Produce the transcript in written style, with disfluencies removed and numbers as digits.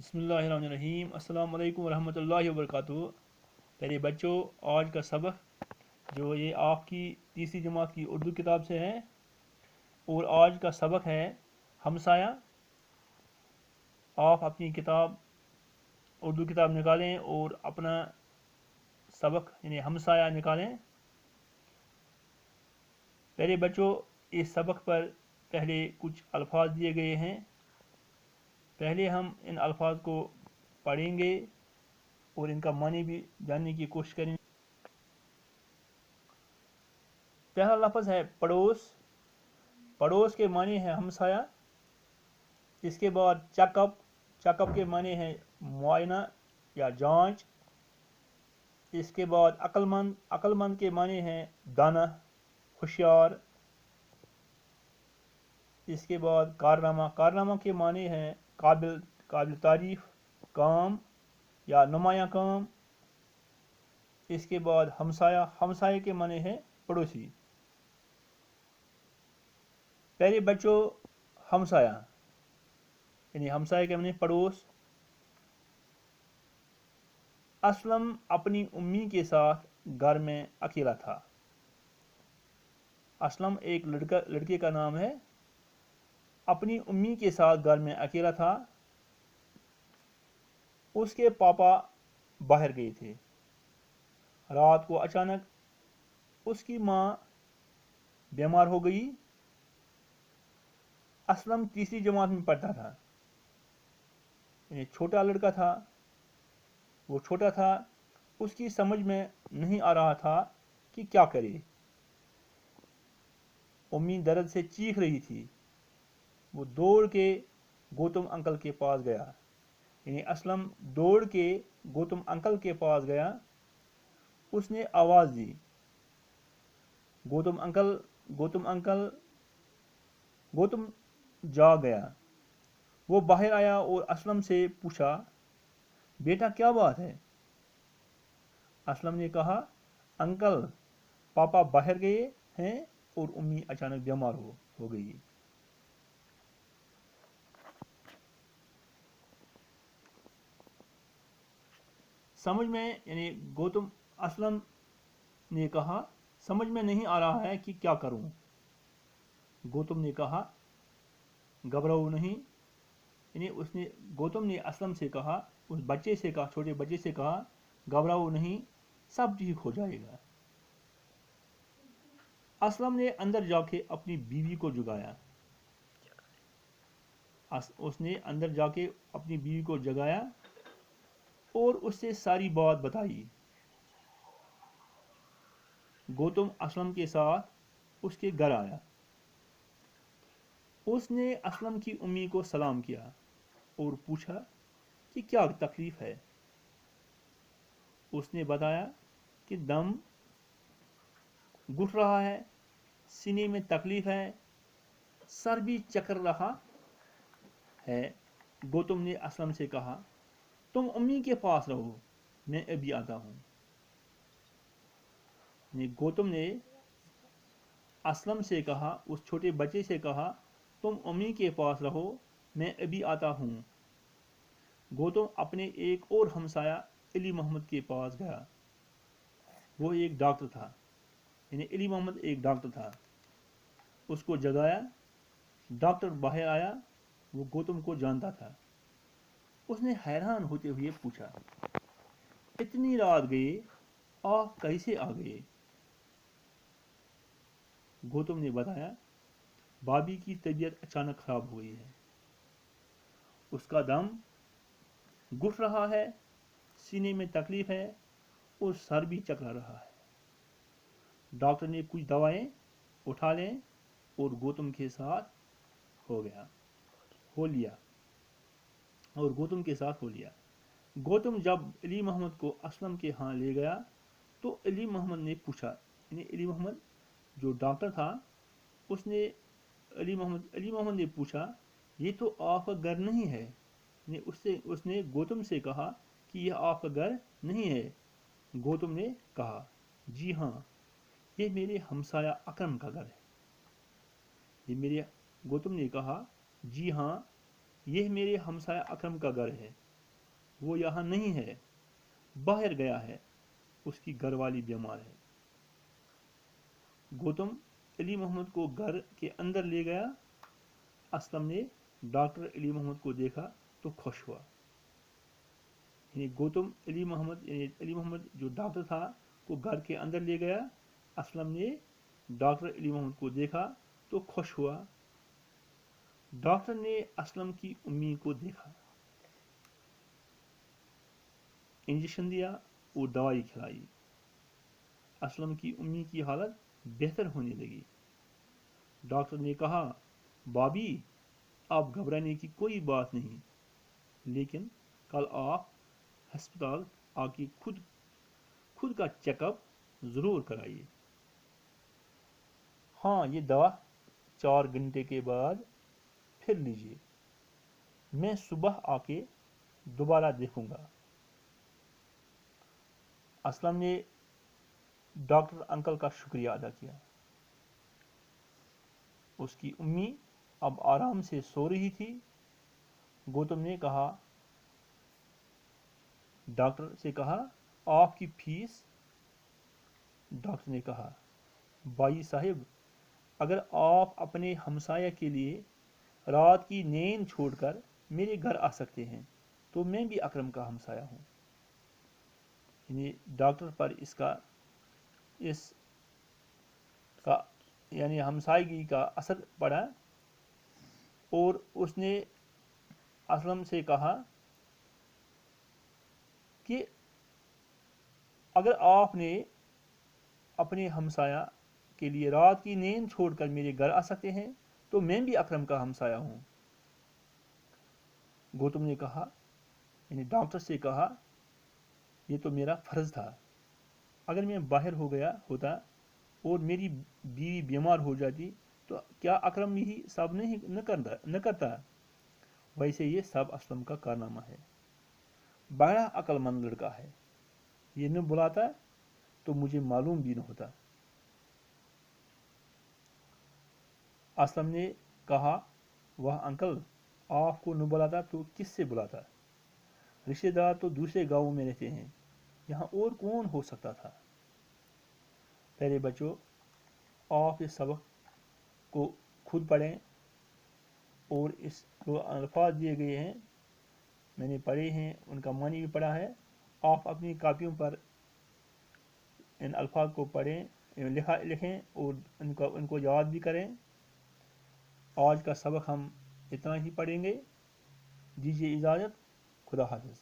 बिस्मिल्लाहिर्रहमानिर्रहीम। अस्सलाम वालेकुम रहमतुल्लाहि व बरकातुहू। प्यारे बच्चों, आज का सबक जो ये आपकी तीसरी जमात की उर्दू किताब से है और आज का सबक है हमसाया। आप अपनी किताब उर्दू किताब निकालें और अपना सबक यानी हमसाया निकालें। प्यारे बच्चों, इस सबक पर पहले कुछ अल्फाज दिए गए हैं। पहले हम इन अल्फाज को पढ़ेंगे और इनका मानी भी जानने की कोशिश करेंगे। पहला लफ्ज़ है पड़ोस। पड़ोस के मानी है हमसाया। इसके बाद चेकअप। चेकअप के मानी है मुआयना या जांच। इसके बाद अक्लमंद। अक्लमंद के मानी है दाना, होशियार। इसके बाद कारनामा। कारनामा के मानी है काबिल, काबिल तारीफ, काम या नुमाया काम। इसके बाद हमसाया। हमसाये के माने हैं पड़ोसी। प्यारे बच्चों, हमसाया यानी हमसाये के माने पड़ोस। असलम अपनी उम्मी के साथ घर में अकेला था। असलम एक लड़के का नाम है। अपनी उम्मी के साथ घर में अकेला था। उसके पापा बाहर गए थे। रात को अचानक उसकी माँ बीमार हो गई। असलम तीसरी जमात में पढ़ता था, यानी छोटा लड़का था। वो छोटा था, उसकी समझ में नहीं आ रहा था कि क्या करे। उम्मी दर्द से चीख रही थी। वो दौड़ के गौतम अंकल के पास गया, यानी असलम दौड़ के गौतम अंकल के पास गया। उसने आवाज़ दी, गौतम अंकल, गौतम अंकल। गौतम जाग गया। वो बाहर आया और असलम से पूछा, बेटा क्या बात है? असलम ने कहा, अंकल पापा बाहर गए हैं और उम्मी अचानक बीमार हो गई। समझ में यानी गौतम असलम ने कहा, समझ में नहीं आ रहा है कि क्या करूं। गौतम ने कहा, घबराओ नहीं। यानी उसने गौतम ने असलम से कहा, उस बच्चे से कहा, छोटे बच्चे से कहा, घबराओ नहीं, सब ठीक हो जाएगा। असलम ने अंदर जाके अपनी बीवी को जगाया। उसने अंदर जाके अपनी बीवी को जगाया और उससे सारी बात बताई। गौतम असलम के साथ उसके घर आया। उसने असलम की उम्मी को सलाम किया और पूछा कि क्या तकलीफ है। उसने बताया कि दम घुट रहा है, सीने में तकलीफ है, सर भी चकर रहा है। गौतम ने असलम से कहा, तुम उम्मी के पास रहो, मैं अभी आता हूँ। गौतम ने असलम से कहा, उस छोटे बच्चे से कहा, तुम उम्मी के पास रहो, मैं अभी आता हूँ। गौतम अपने एक और हमसाया अली मोहम्मद के पास गया। वो एक डॉक्टर था, यानी अली मोहम्मद एक डॉक्टर था। उसको जगाया। डॉक्टर बाहर आया। वो गौतम को जानता था। उसने हैरान होते हुए पूछा, इतनी रात गए, आप कैसे आ गए? गौतम ने बताया, भाभी की तबीयत अचानक खराब हो गई है। उसका दम घुट रहा है, सीने में तकलीफ है और सर भी चकरा रहा है। डॉक्टर ने कुछ दवाएं उठा लें और गौतम के साथ हो लिया। गौतम जब अली मोहम्मद को असलम के यहाँ ले गया तो अली मोहम्मद ने पूछा, यानी अली मोहम्मद जो डॉक्टर था, उसने अली मोहम्मद ने पूछा, ये तो आपका घर नहीं है। उसने गौतम से कहा कि यह आपका घर नहीं है। गौतम ने कहा, जी हाँ, ये मेरे हमसाया अकरम का घर है। गौतम ने कहा, जी हाँ, यह मेरे हमसाया अकरम का घर है। وہ यहाँ नहीं है, बाहर गया है, उसकी घर वाली बीमार है। गौतम अली मोहम्मद को घर के अंदर ले गया। असलम ने डॉक्टर अली मोहम्मद को देखा तो खुश हुआ। यानी गौतम अली मोहम्मद जो डॉक्टर था को घर के अंदर ले गया। असलम ने डॉक्टर अली मोहम्मद को देखा तो खुश हुआ। डॉक्टर ने असलम की उम्मी को देखा, इंजेक्शन दिया और दवाई खिलाई। असलम की उम्मी की हालत बेहतर होने लगी। डॉक्टर ने कहा, बाबी आप घबराने की कोई बात नहीं, लेकिन कल आप अस्पताल आके खुद का चेकअप ज़रूर कराइए। हाँ, ये दवा 4 घंटे के बाद फिर लीजिए। मैं सुबह आके दोबारा देखूंगा। असलम ने डॉक्टर अंकल का शुक्रिया अदा किया। उसकी उम्मी अब आराम से सो रही थी। गौतम ने कहा, डॉक्टर से कहा, आपकी फीस? डॉक्टर ने कहा, भाई साहब, अगर आप अपने हमसाया के लिए रात की नींद छोड़कर मेरे घर आ सकते हैं तो मैं भी अकरम का हमसाया हूँ। यानी डॉक्टर पर इसका यानी हमसायगी का असर पड़ा और उसने असलम से कहा कि अगर आपने अपने हमसाया के लिए रात की नींद छोड़कर मेरे घर आ सकते हैं तो मैं भी अकरम का हमसाया हूँ। गौतम ने कहा, यानी डॉक्टर से कहा, ये तो मेरा फ़र्ज़ था। अगर मैं बाहर हो गया होता और मेरी बीवी बीमार हो जाती तो क्या अकरम यही सब न करता। वैसे ये सब असलम का कारनामा है। बड़ा अक्लमंद लड़का है, ये न बुलाता तो मुझे मालूम भी न होता। असलम ने कहा, वह अंकल आपको न बुलाता तो किससे बुलाता? रिश्तेदार तो दूसरे गांवों में रहते हैं, यहाँ और कौन हो सकता था? प्यारे बच्चों, आप इस सबक को खुद पढ़ें और इस जो अल्फाज दिए गए हैं मैंने पढ़े हैं, उनका मानी भी पढ़ा है। आप अपनी कापियों पर इन अल्फाज को पढ़ें, लिखें और उनको याद भी करें। आज का सबक हम इतना ही पढ़ेंगे। दीजिए इजाज़त। खुदा हाफ़िज़।